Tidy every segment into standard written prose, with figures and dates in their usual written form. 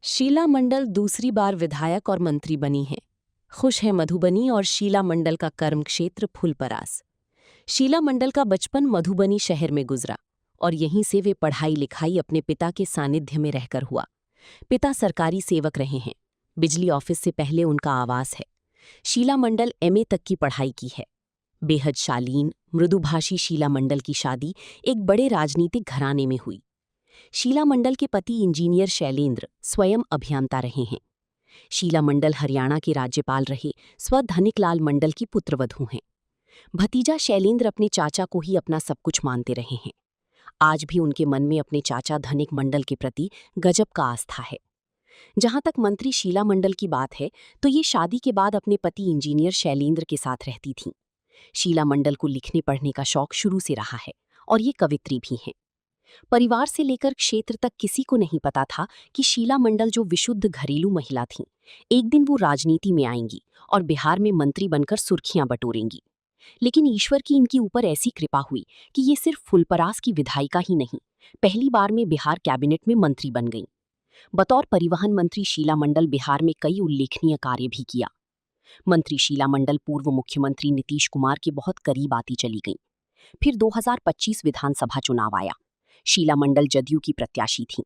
शीला मंडल दूसरी बार विधायक और मंत्री बनी हैं। खुश है मधुबनी और शीला मंडल का कर्म क्षेत्र फुलपरास। शीला मंडल का बचपन मधुबनी शहर में गुजरा और यहीं से वे पढ़ाई लिखाई अपने पिता के सानिध्य में रहकर हुआ। पिता सरकारी सेवक रहे हैं। बिजली ऑफिस से पहले उनका आवास है। शीला मंडल एमए तक की पढ़ाई की है। बेहद शालीन मृदुभाषी शीला मंडल की शादी एक बड़े राजनीतिक घराने में हुई। शीला मंडल के पति इंजीनियर शैलेंद्र स्वयं अभियंता रहे हैं। शीला मंडल हरियाणा के राज्यपाल रहे स्व धनिकलाल मंडल की पुत्रवधू हैं। भतीजा शैलेंद्र अपने चाचा को ही अपना सब कुछ मानते रहे हैं। आज भी उनके मन में अपने चाचा धनिक मंडल के प्रति गजब का आस्था है। जहां तक मंत्री शीला मंडल की बात है तो ये शादी के बाद अपने पति इंजीनियर शैलेंद्र के साथ रहती थीं। शीला मंडल को लिखने पढ़ने का शौक शुरू से रहा है और ये कवित्री भी हैं। परिवार से लेकर क्षेत्र तक किसी को नहीं पता था कि शीला मंडल जो विशुद्ध घरेलू महिला थीं, एक दिन वो राजनीति में आएंगी और बिहार में मंत्री बनकर सुर्खियां बटोरेंगी। लेकिन ईश्वर की इनकी ऊपर ऐसी कृपा हुई कि ये सिर्फ फुलपरास की विधायिका ही नहीं, पहली बार में बिहार कैबिनेट में मंत्री बन गईं। बतौर परिवहन मंत्री शीला मंडल बिहार में कई उल्लेखनीय कार्य भी किया। मंत्री शीला मंडल पूर्व मुख्यमंत्री नीतीश कुमार के बहुत करीब आती चली गईं। फिर 2025 विधानसभा चुनाव आया। शीला मंडल जदयू की प्रत्याशी थीं।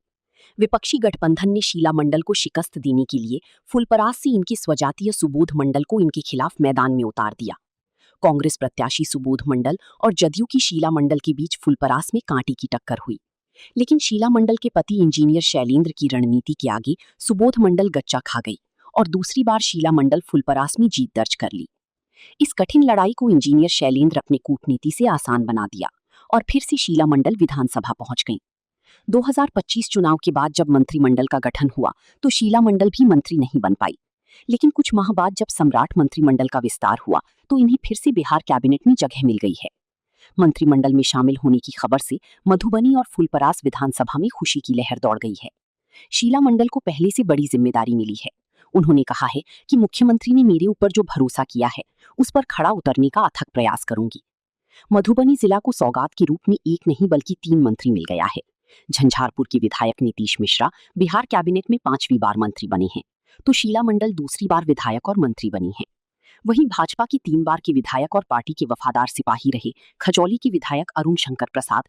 विपक्षी गठबंधन ने शीला मंडल को शिकस्त देने के लिए फुलपरास से इनकी स्वजातीय सुबोध मंडल को इनके खिलाफ मैदान में उतार दिया। कांग्रेस प्रत्याशी सुबोध मंडल और जदयू की शीला मंडल के बीच फुलपरास में कांटे की टक्कर हुई। लेकिन शीला मंडल के पति इंजीनियर शैलेंद्र की रणनीति के आगे सुबोध मंडल गच्चा खा गई और दूसरी बार शीला मंडल फुलपरास में जीत दर्ज कर ली। इस कठिन लड़ाई को इंजीनियर शैलेंद्र अपनी कूटनीति से आसान बना दिया और फिर से शीला मंडल विधानसभा पहुंच गईं। 2025 चुनाव के बाद जब मंत्रिमंडल का गठन हुआ तो शीला मंडल भी मंत्री नहीं बन पाई। लेकिन कुछ माह बाद जब सम्राट मंत्रिमंडल का विस्तार हुआ तो इन्हें फिर से बिहार कैबिनेट में जगह मिल गई है। मंत्रिमंडल में शामिल होने की खबर से मधुबनी और फुलपरास विधानसभा में खुशी की लहर दौड़ गई है। शीला मंडल को पहले से बड़ी जिम्मेदारी मिली है। उन्होंने कहा है कि मुख्यमंत्री ने मेरे ऊपर जो भरोसा किया है उस पर खड़ा उतरने का अथक प्रयास करूंगी। मधुबनी जिला को सौगात के रूप में एक नहीं बल्कि 3 मंत्री मिल गया है। झंझारपुर के विधायक नीतीश मिश्रा बिहार कैबिनेट में 5वीं बार मंत्री बने हैं, तो शीला मंडल दूसरी बार विधायक और मंत्री बनी हैं। वहीं भाजपा की 3 बार के विधायक और पार्टी के वफादार सिपाही रहे खजौली के विधायक अरुण शंकर प्रसाद